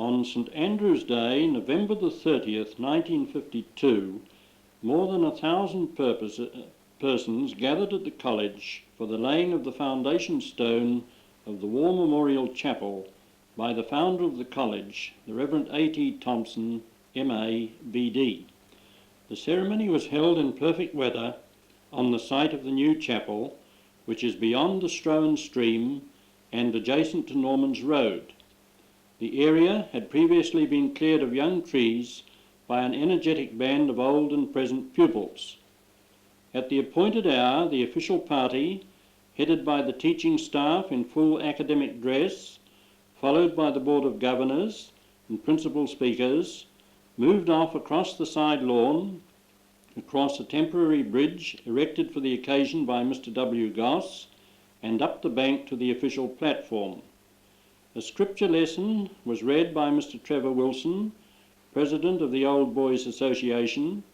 On St Andrew's Day, November the 30th, 1952, more than 1,000 persons gathered at the college for the laying of the foundation stone of the War Memorial Chapel by the founder of the college, the Reverend A.T. Thompson, M.A., B.D. The ceremony was held in perfect weather on the site of the new chapel, which is beyond the Strohan stream and adjacent to Norman's Road. The area had previously been cleared of young trees by an energetic band of old and present pupils. At the appointed hour, the official party, headed by the teaching staff in full academic dress, followed by the Board of Governors and principal speakers, moved off across the side lawn, across a temporary bridge erected for the occasion by Mr. W. Goss, and up the bank to the official platform. A scripture lesson was read by Mr. Trevor Wilson, President of the Old Boys Association,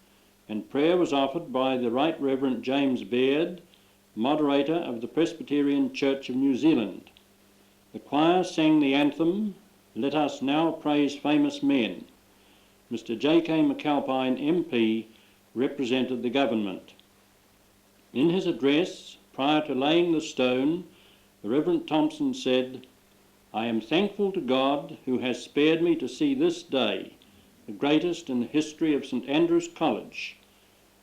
and prayer was offered by the Right Reverend James Baird, moderator of the Presbyterian Church of New Zealand. The choir sang the anthem, "Let Us Now Praise Famous Men." Mr. J.K. McAlpine, MP, represented the government. In his address, prior to laying the stone, the Reverend Thompson said, "I am thankful to God who has spared me to see this day, the greatest in the history of St Andrew's College,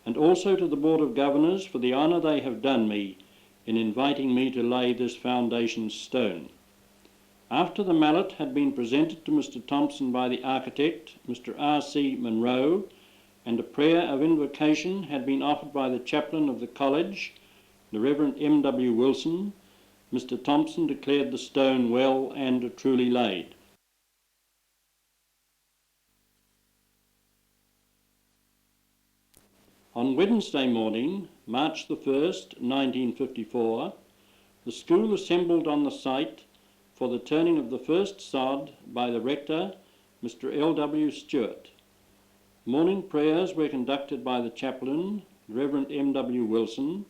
and also to the Board of Governors for the honour they have done me in inviting me to lay this foundation stone." After the mallet had been presented to Mr. Thompson by the architect, Mr. R.C. Munro, and a prayer of invocation had been offered by the chaplain of the college, the Reverend M.W. Wilson, Mr. Thompson declared the stone well and truly laid. On Wednesday morning, March the 1st, 1954, the school assembled on the site for the turning of the first sod by the rector, Mr. L.W. Stewart. Morning prayers were conducted by the chaplain, the Reverend M.W. Wilson,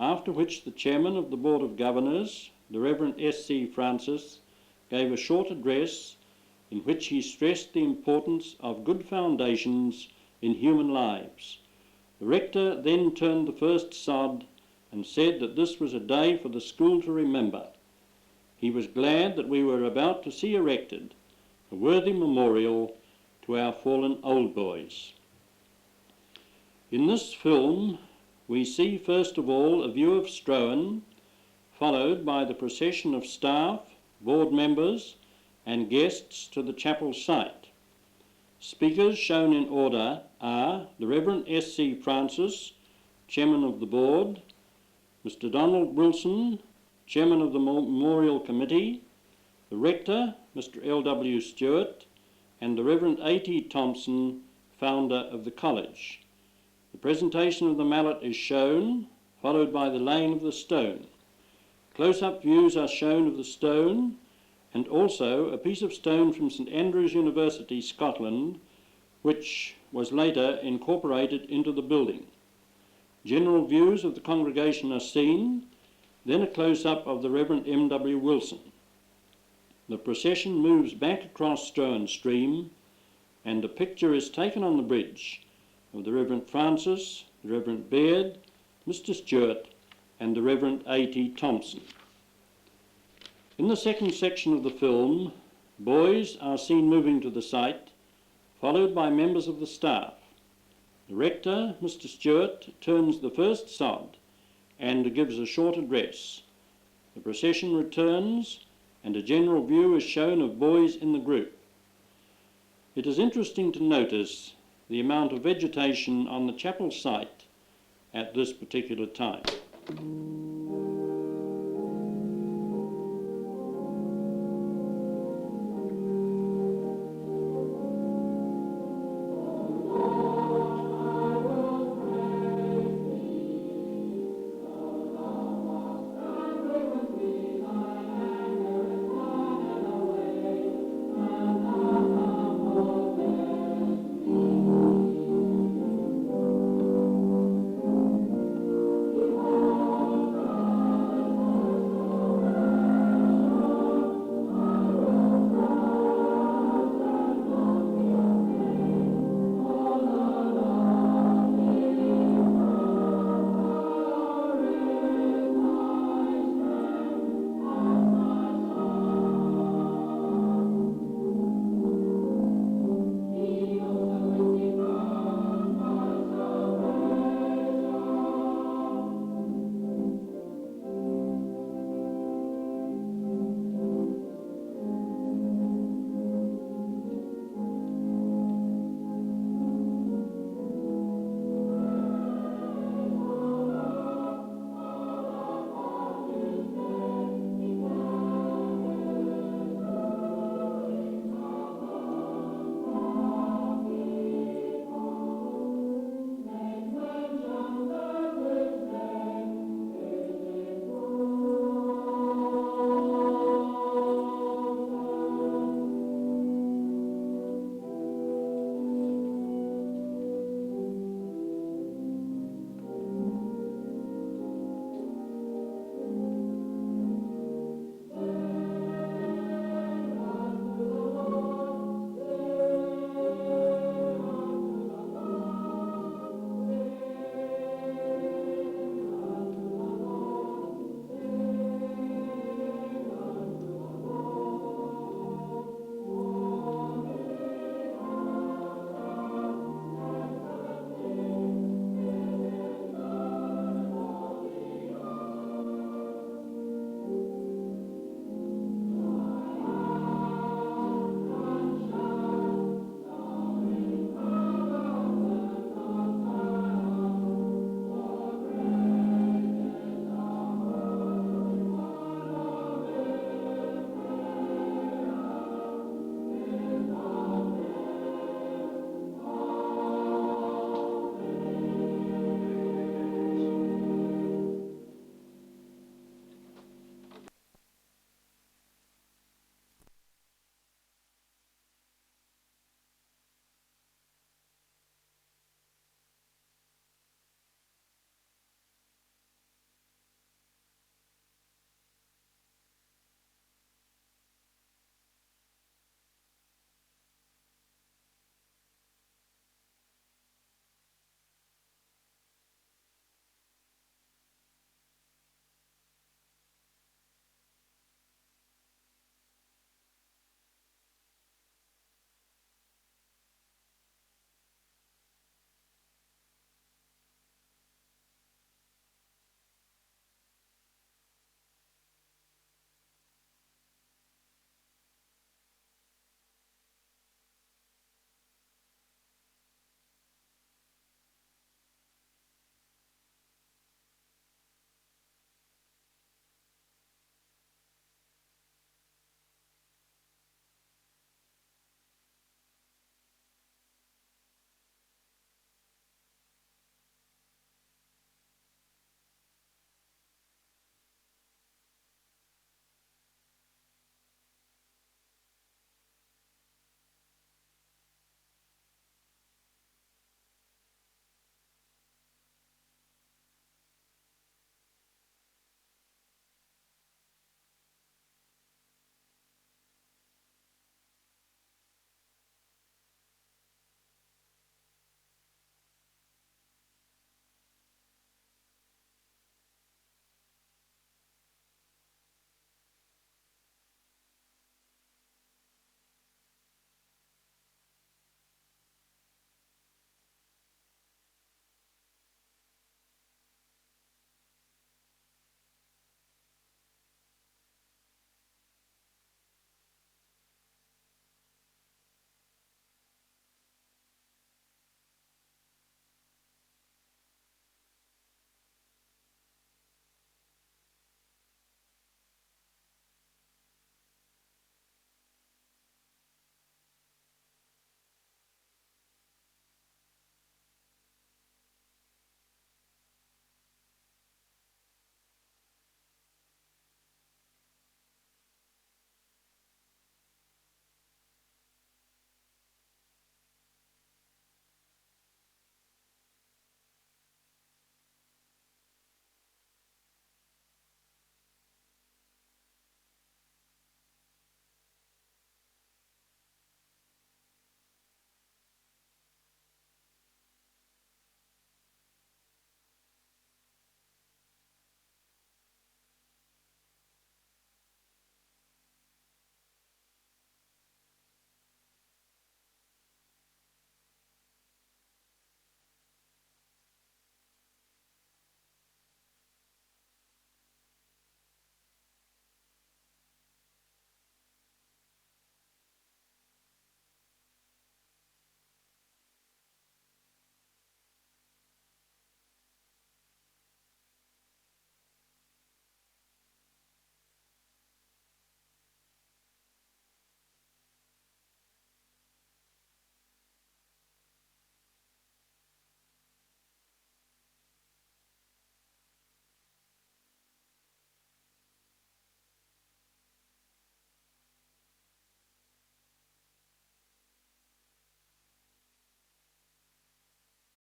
after which the chairman of the Board of Governors, the Reverend S.C. Francis, gave a short address in which he stressed the importance of good foundations in human lives. The rector then turned the first sod and said that this was a day for the school to remember. He was glad that we were about to see erected a worthy memorial to our fallen old boys. In this film, we see first of all a view of Strohan, followed by the procession of staff, board members and guests to the chapel site. Speakers shown in order are the Reverend S.C. Francis, Chairman of the Board, Mr. Donald Wilson, Chairman of the Memorial Committee, the Rector, Mr. L.W. Stewart, and the Reverend A.T. Thompson, founder of the college. The presentation of the mallet is shown, followed by the laying of the stone. Close-up views are shown of the stone, and also a piece of stone from St Andrews University, Scotland, which was later incorporated into the building. General views of the congregation are seen, then a close-up of the Reverend M.W. Wilson. The procession moves back across Strohan Stream, and a picture is taken on the bridge of the Reverend Francis, the Reverend Baird, Mr. Stewart, and the Reverend A.T. Thompson. In the second section of the film, boys are seen moving to the site, followed by members of the staff. The rector, Mr. Stewart, turns the first sod and gives a short address. The procession returns, and a general view is shown of boys in the group. It is interesting to notice the amount of vegetation on the chapel site at this particular time.